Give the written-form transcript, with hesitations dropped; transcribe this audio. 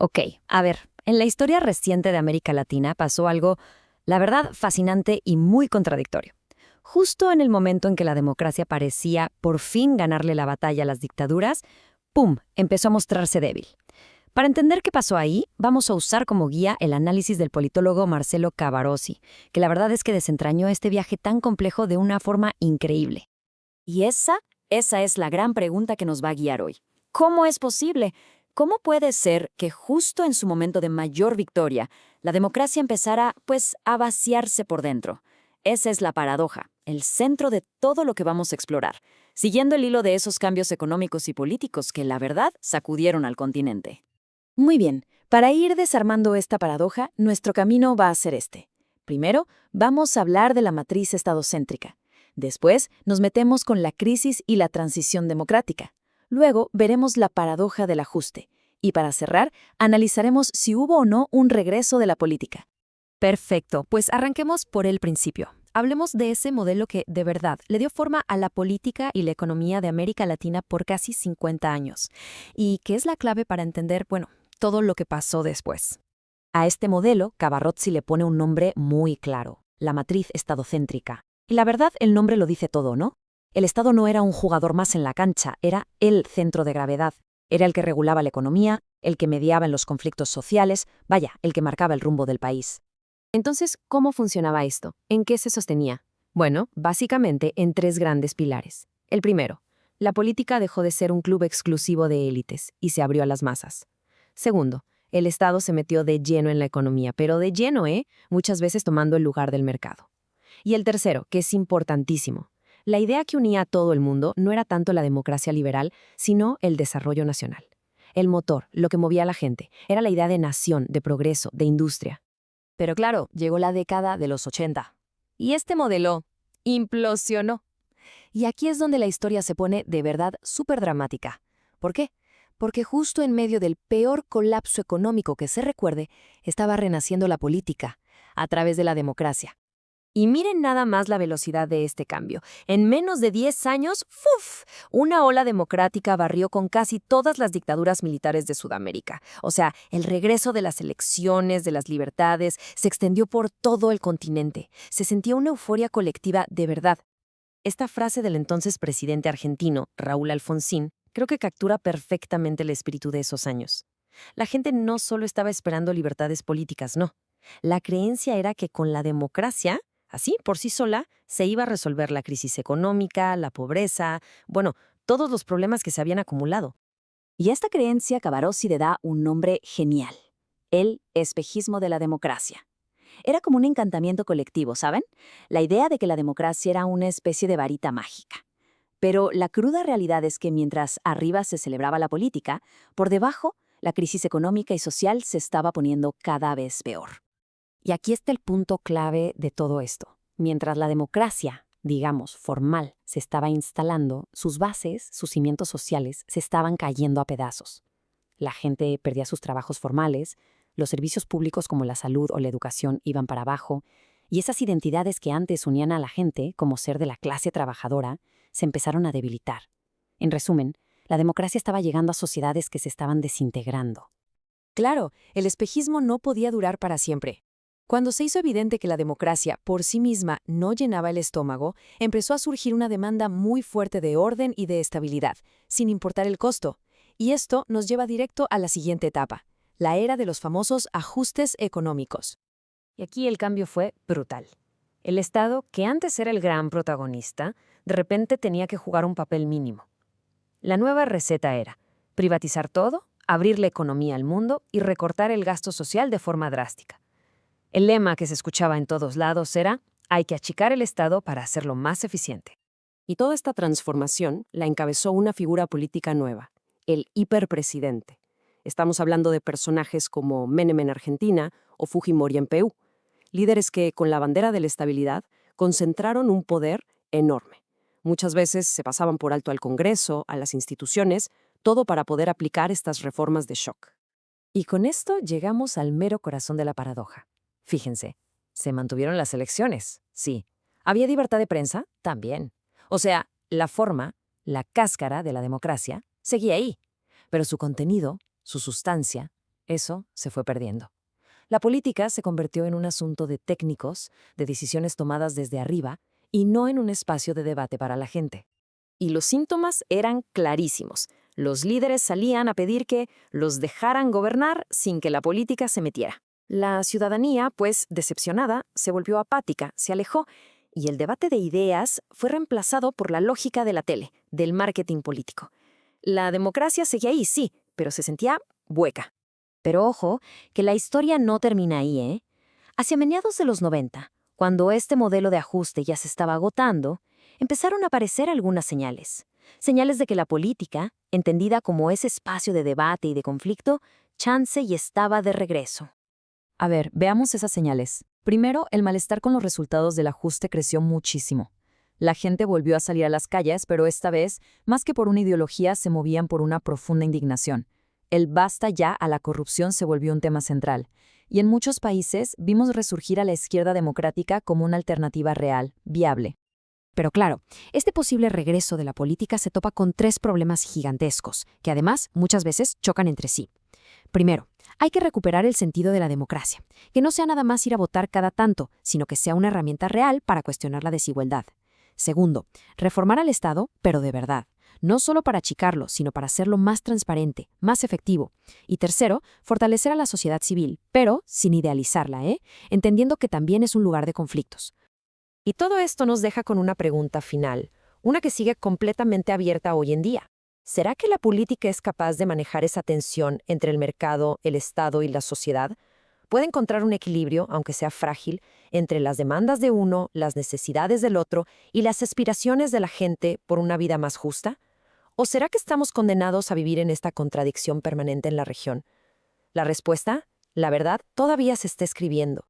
Ok, a ver, en la historia reciente de América Latina pasó algo, la verdad, fascinante y muy contradictorio. Justo en el momento en que la democracia parecía por fin ganarle la batalla a las dictaduras, ¡pum!, empezó a mostrarse débil. Para entender qué pasó ahí, vamos a usar como guía el análisis del politólogo Marcelo Cavarossi, que la verdad es que desentrañó este viaje tan complejo de una forma increíble. Y esa es la gran pregunta que nos va a guiar hoy. ¿Cómo es posible? ¿Cómo puede ser que justo en su momento de mayor victoria, la democracia empezara, pues, a vaciarse por dentro? Esa es la paradoja, el centro de todo lo que vamos a explorar, siguiendo el hilo de esos cambios económicos y políticos que, la verdad, sacudieron al continente. Muy bien, para ir desarmando esta paradoja, nuestro camino va a ser este. Primero, vamos a hablar de la matriz estadocéntrica. Después, nos metemos con la crisis y la transición democrática. Luego, veremos la paradoja del ajuste. Y para cerrar, analizaremos si hubo o no un regreso de la política. Perfecto, pues arranquemos por el principio. Hablemos de ese modelo que, de verdad, le dio forma a la política y la economía de América Latina por casi 50 años, y que es la clave para entender, bueno, todo lo que pasó después. A este modelo, Cavarozzi le pone un nombre muy claro, la matriz estadocéntrica. Y la verdad, el nombre lo dice todo, ¿no? El Estado no era un jugador más en la cancha, era el centro de gravedad. Era el que regulaba la economía, el que mediaba en los conflictos sociales, vaya, el que marcaba el rumbo del país. Entonces, ¿cómo funcionaba esto? ¿En qué se sostenía? Bueno, básicamente en tres grandes pilares. El primero, la política dejó de ser un club exclusivo de élites y se abrió a las masas. Segundo, el Estado se metió de lleno en la economía, pero de lleno, muchas veces tomando el lugar del mercado. Y el tercero, que es importantísimo, la idea que unía a todo el mundo no era tanto la democracia liberal, sino el desarrollo nacional. El motor, lo que movía a la gente, era la idea de nación, de progreso, de industria. Pero claro, llegó la década de los 80. Y este modelo implosionó. Y aquí es donde la historia se pone de verdad súper dramática. ¿Por qué? Porque justo en medio del peor colapso económico que se recuerde, estaba renaciendo la política, a través de la democracia. Y miren nada más la velocidad de este cambio. En menos de 10 años, ¡fuf!, una ola democrática barrió con casi todas las dictaduras militares de Sudamérica. O sea, el regreso de las elecciones, de las libertades, se extendió por todo el continente. Se sentía una euforia colectiva de verdad. Esta frase del entonces presidente argentino, Raúl Alfonsín, creo que captura perfectamente el espíritu de esos años. La gente no solo estaba esperando libertades políticas, no. La creencia era que con la democracia, así, por sí sola, se iba a resolver la crisis económica, la pobreza, bueno, todos los problemas que se habían acumulado. Y a esta creencia Cavarossi le da un nombre genial: el espejismo de la democracia. Era como un encantamiento colectivo, ¿saben? La idea de que la democracia era una especie de varita mágica. Pero la cruda realidad es que mientras arriba se celebraba la política, por debajo, la crisis económica y social se estaba poniendo cada vez peor. Y aquí está el punto clave de todo esto. Mientras la democracia, digamos, formal, se estaba instalando, sus bases, sus cimientos sociales, se estaban cayendo a pedazos. La gente perdía sus trabajos formales, los servicios públicos como la salud o la educación iban para abajo, y esas identidades que antes unían a la gente, como ser de la clase trabajadora, se empezaron a debilitar. En resumen, la democracia estaba llegando a sociedades que se estaban desintegrando. Claro, el espejismo no podía durar para siempre. Cuando se hizo evidente que la democracia por sí misma no llenaba el estómago, empezó a surgir una demanda muy fuerte de orden y de estabilidad, sin importar el costo. Y esto nos lleva directo a la siguiente etapa, la era de los famosos ajustes económicos. Y aquí el cambio fue brutal. El Estado, que antes era el gran protagonista, de repente tenía que jugar un papel mínimo. La nueva receta era privatizar todo, abrir la economía al mundo y recortar el gasto social de forma drástica. El lema que se escuchaba en todos lados era: hay que achicar el Estado para hacerlo más eficiente. Y toda esta transformación la encabezó una figura política nueva, el hiperpresidente. Estamos hablando de personajes como Menem en Argentina o Fujimori en Perú, líderes que, con la bandera de la estabilidad, concentraron un poder enorme. Muchas veces se pasaban por alto al Congreso, a las instituciones, todo para poder aplicar estas reformas de shock. Y con esto llegamos al mero corazón de la paradoja. Fíjense, se mantuvieron las elecciones, sí. ¿Había libertad de prensa? También. O sea, la forma, la cáscara de la democracia, seguía ahí. Pero su contenido, su sustancia, Eso se fue perdiendo. La política se convirtió en un asunto de técnicos, de decisiones tomadas desde arriba, y no en un espacio de debate para la gente. Y los síntomas eran clarísimos. Los líderes salían a pedir que los dejaran gobernar sin que la política se metiera. La ciudadanía, pues, decepcionada, se volvió apática, se alejó, y el debate de ideas fue reemplazado por la lógica de la tele, del marketing político. La democracia seguía ahí, sí, pero se sentía hueca. Pero ojo, que la historia no termina ahí, ¿eh? Hacia mediados de los 90, cuando este modelo de ajuste ya se estaba agotando, empezaron a aparecer algunas señales. Señales de que la política, entendida como ese espacio de debate y de conflicto, chance y estaba de regreso. A ver, veamos esas señales. Primero, el malestar con los resultados del ajuste creció muchísimo. La gente volvió a salir a las calles, pero esta vez, más que por una ideología, se movían por una profunda indignación. El basta ya a la corrupción se volvió un tema central. Y en muchos países vimos resurgir a la izquierda democrática como una alternativa real, viable. Pero claro, este posible regreso de la política se topa con 3 problemas gigantescos, que además muchas veces chocan entre sí. Primero, hay que recuperar el sentido de la democracia, que no sea nada más ir a votar cada tanto, sino que sea una herramienta real para cuestionar la desigualdad. Segundo, reformar al Estado, pero de verdad, no solo para achicarlo, sino para hacerlo más transparente, más efectivo. Y tercero, fortalecer a la sociedad civil, pero sin idealizarla, entendiendo que también es un lugar de conflictos. Y todo esto nos deja con una pregunta final, una que sigue completamente abierta hoy en día. ¿Será que la política es capaz de manejar esa tensión entre el mercado, el Estado y la sociedad? ¿Puede encontrar un equilibrio, aunque sea frágil, entre las demandas de uno, las necesidades del otro y las aspiraciones de la gente por una vida más justa? ¿O será que estamos condenados a vivir en esta contradicción permanente en la región? La respuesta, la verdad, todavía se está escribiendo.